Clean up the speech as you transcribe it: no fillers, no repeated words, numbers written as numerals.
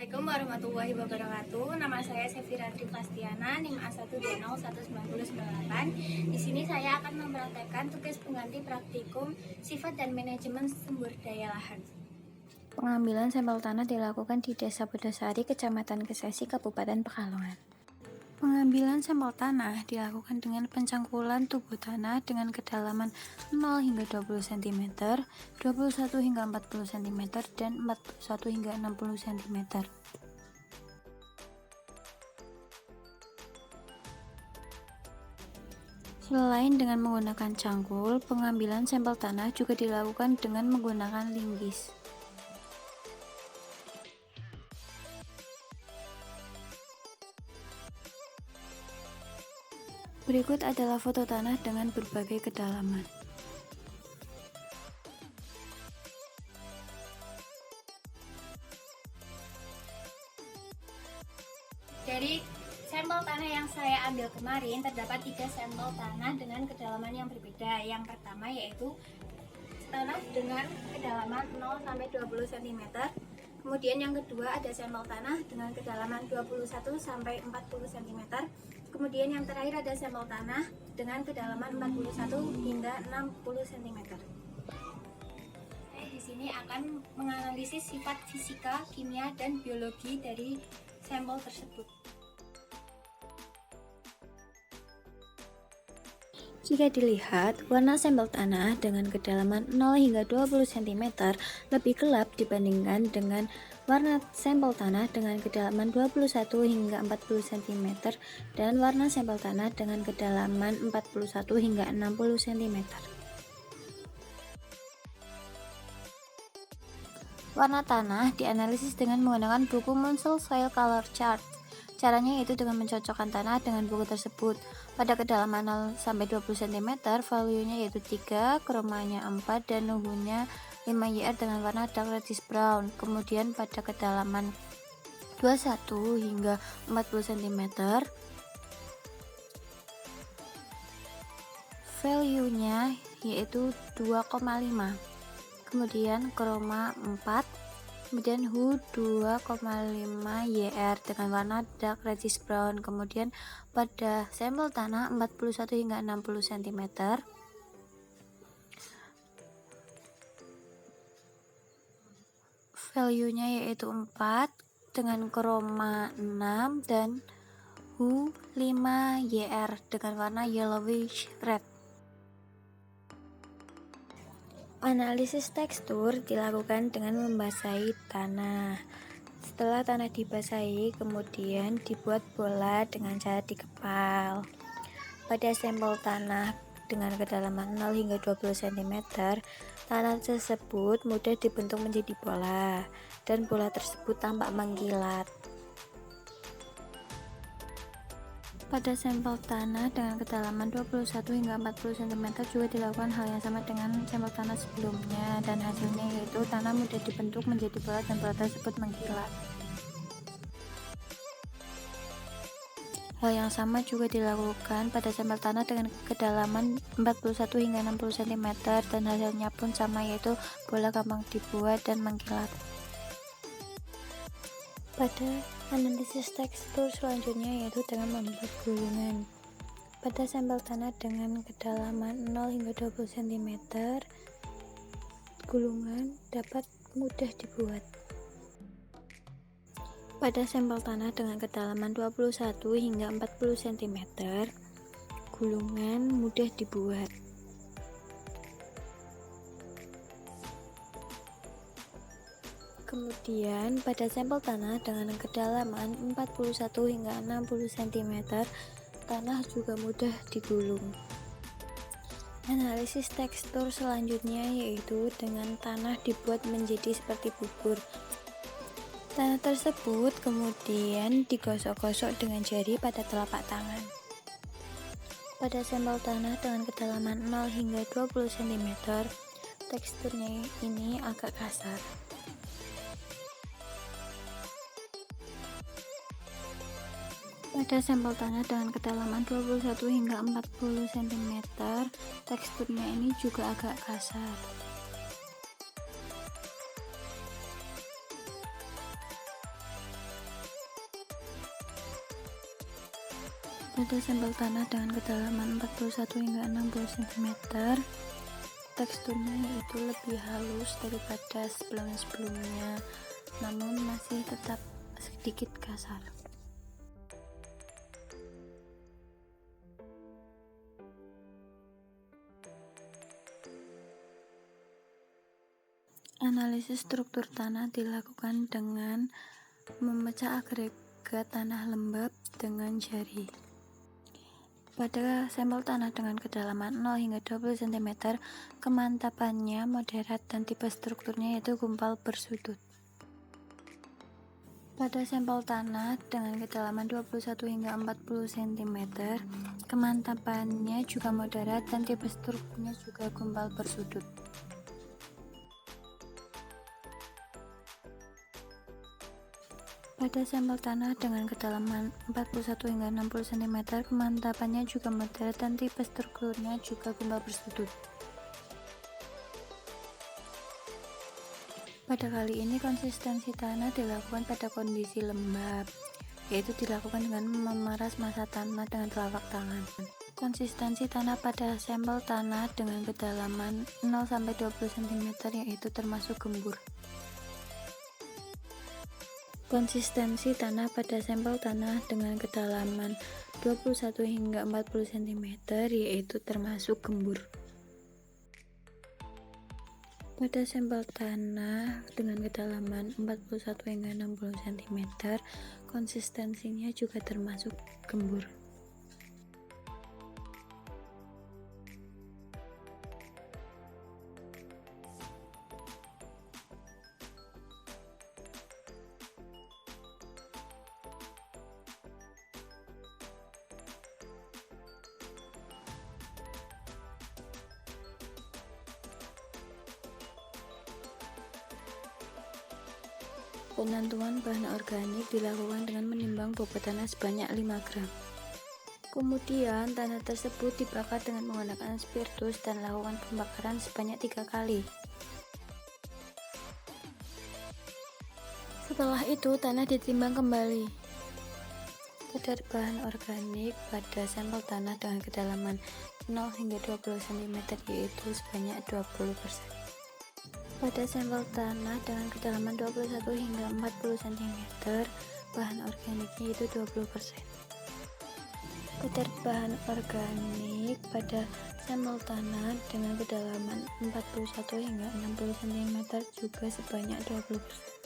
Assalamualaikum warahmatullahi wabarakatuh. Nama saya Sefira Trivastiana, NIM A1D019098. Di sini saya akan mempraktekkan tugas pengganti praktikum sifat dan manajemen sumber daya lahan. Pengambilan sampel tanah dilakukan di Desa Bodosari, Kecamatan Kesesi, Kabupaten Pekalongan. Pengambilan sampel tanah dilakukan dengan pencangkulan tubuh tanah dengan kedalaman 0 hingga 20 cm, 21 hingga 40 cm, dan 41 hingga 60 cm. Selain dengan menggunakan cangkul, pengambilan sampel tanah juga dilakukan dengan menggunakan linggis. Berikut adalah foto tanah dengan berbagai kedalaman. Dari sampel tanah yang saya ambil kemarin, terdapat 3 sampel tanah dengan kedalaman yang berbeda. Yang pertama yaitu tanah dengan kedalaman 0 sampai 20 cm. Kemudian yang kedua ada sampel tanah dengan kedalaman 21 sampai 40 cm. Kemudian yang terakhir ada sampel tanah dengan kedalaman 41 hingga 60 cm. Saya di sini akan menganalisis sifat fisika, kimia, dan biologi dari sampel tersebut. Jika dilihat, warna sampel tanah dengan kedalaman 0 hingga 20 cm lebih gelap dibandingkan dengan warna sampel tanah dengan kedalaman 21 hingga 40 cm dan warna sampel tanah dengan kedalaman 41 hingga 60 cm. Warna tanah dianalisis dengan menggunakan buku Munsell Soil Color Chart. Caranya yaitu dengan mencocokkan tanah dengan buku tersebut. Pada kedalaman 0 sampai 20 cm, value-nya yaitu 3, kromanya 4, dan nuhunya 5 YR dengan warna dark reddish brown. Kemudian pada kedalaman 21 hingga 40 cm, value-nya yaitu 2,5. Kemudian kroma 4, kemudian hue 2,5 YR dengan warna dark reddish brown. Kemudian pada sampel tanah 41 hingga 60 cm, value-nya yaitu 4 dengan kroma 6 dan hue 5 YR dengan warna yellowish red. Analisis tekstur dilakukan dengan membasahi tanah. Setelah tanah dibasahi, kemudian dibuat bola dengan cara dikepal. Pada sampel tanah dengan kedalaman 0 hingga 20 cm, tanah tersebut mudah dibentuk menjadi bola, dan bola tersebut tampak mengkilat. Pada sampel tanah dengan kedalaman 21 hingga 40 cm juga dilakukan hal yang sama dengan sampel tanah sebelumnya, dan hasilnya yaitu tanah mudah dibentuk menjadi bola dan bola tersebut mengkilat. Hal yang sama juga dilakukan pada sampel tanah dengan kedalaman 41 hingga 60 cm, dan hasilnya pun sama, yaitu bola gampang dibuat dan mengkilat. Pada analisis tekstur selanjutnya yaitu dengan membuat gulungan. Pada sampel tanah dengan kedalaman 0 hingga 20 cm, gulungan dapat mudah dibuat. Pada sampel tanah dengan kedalaman 21 hingga 40 cm, gulungan mudah dibuat. Kemudian pada sampel tanah dengan kedalaman 41 hingga 60 cm, tanah juga mudah digulung. Analisis tekstur selanjutnya yaitu dengan tanah dibuat menjadi seperti bubur. Tanah tersebut kemudian digosok-gosok dengan jari pada telapak tangan. Pada sampel tanah dengan kedalaman 0 hingga 20 cm, teksturnya ini agak kasar. Pada sampel tanah dengan kedalaman 21 hingga 40 cm, teksturnya ini juga agak kasar. Pada sampel tanah dengan kedalaman 41 hingga 60 cm, teksturnya itu lebih halus daripada sebelum-sebelumnya, namun masih tetap sedikit kasar. Analisis struktur tanah dilakukan dengan memecah agregat tanah lembab dengan jari. Pada sampel tanah dengan kedalaman 0 hingga 20 cm, kemantapannya moderat dan tipe strukturnya yaitu gumpal bersudut. Pada sampel tanah dengan kedalaman 21 hingga 40 cm, kemantapannya juga moderat dan tipe strukturnya juga gumpal bersudut. Pada sampel tanah dengan kedalaman 41 hingga 60 cm, kemantapannya juga moderat dan tipe strukturnya juga gumpal bersudut. Pada kali ini konsistensi tanah dilakukan pada kondisi lembab, yaitu dilakukan dengan memeras massa tanah dengan telapak tangan. Konsistensi tanah pada sampel tanah dengan kedalaman 0-20 cm yaitu termasuk gembur. Konsistensi tanah pada sampel tanah dengan kedalaman 21 hingga 40 cm yaitu termasuk gembur. Pada sampel tanah dengan kedalaman 41 hingga 60 cm, konsistensinya juga termasuk gembur. Penentuan bahan organik dilakukan dengan menimbang bobot tanah sebanyak 5 gram. Kemudian tanah tersebut dibakar dengan menggunakan spiritus dan lakukan pembakaran sebanyak 3 kali. Setelah itu tanah ditimbang kembali. Kadar bahan organik pada sampel tanah dengan kedalaman 0 hingga 20 cm yaitu sebanyak 20%. Pada sampel tanah dengan kedalaman 21 hingga 40 cm, bahan organiknya itu 20%. Kadar bahan organik pada sampel tanah dengan kedalaman 41 hingga 60 cm juga sebanyak 20%.